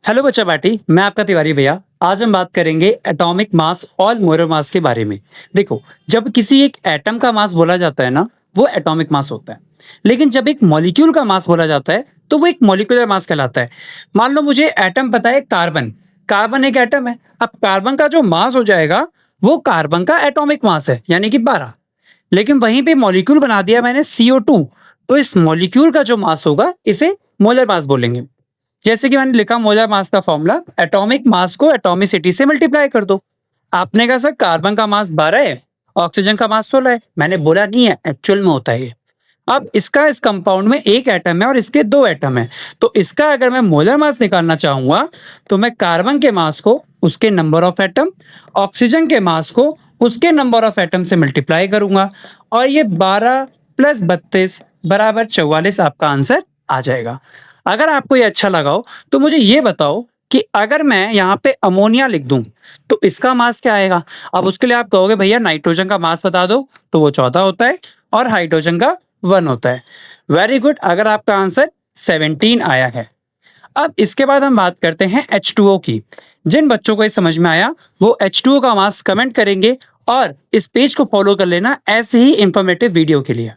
Hello बच्चा party, मैं आपका तिवारी भैया। आज हम बात करेंगे एटॉमिक मास और मोलर मास के बारे में। देखो, जब किसी एक एटम का मास बोला जाता है ना, वो एटॉमिक मास होता है। लेकिन जब एक मॉलिक्यूल का मास बोला जाता है, तो वो एक मॉलिक्यूलर मास कहलाता है। मान लो मुझे एटम पता है कार्बन, कार्बन एक एटम है। अब कार्बन का जो मास हो जाएगा, वो कार्बन का एटॉमिक मास है, यानी कि 12। लेकिन वहीं पे मॉलिक्यूल बना दिया मैंने CO2, तो इस मॉलिक्यूल का जो मास होगा, इसे मोलर मास बोलेंगे। जैसे कि मैंने लिखा मोलर मास का फॉर्मूला, एटॉमिक मास को एटॉमिसिटी से मल्टीप्लाई कर दो। आपने कहा सर कार्बन का मास 12 है, ऑक्सीजन का मास 16 है। मैंने बोला नहीं है, एक्चुअल में होता है ये। अब इसका इस कंपाउंड में एक एटम है और इसके दो एटम है, तो इसका अगर मैं मोलर मास निकालना चाहूंगा, तो मैं कार्बन के मास को उसके नंबर ऑफ एटम, ऑक्सीजन के मास को उसके नंबर ऑफ एटम से मल्टीप्लाई करूंगा, और ये 12 प्लस 32 बराबर 44 आपका आंसर आ जाएगा। अगर आपको ये अच्छा लगा हो, तो मुझे ये बताओ कि अगर मैं यहाँ पे अमोनिया लिख दूं, तो इसका मास क्या आएगा? अब उसके लिए आप कहोगे भैया नाइट्रोजन का मास बता दो, तो वो 14 होता है और हाइड्रोजन का 1 होता है। वेरी गुड, अगर आपका आंसर 17 आया है। अब इसके बाद हम बात करते हैं H2O की। जिन बच्चों को ये समझ में आया, वो H2O का मास कमेंट करेंगे और इस पेज को फॉलो कर लेना ऐसे ही इंफॉर्मेटिव वीडियो के लिए।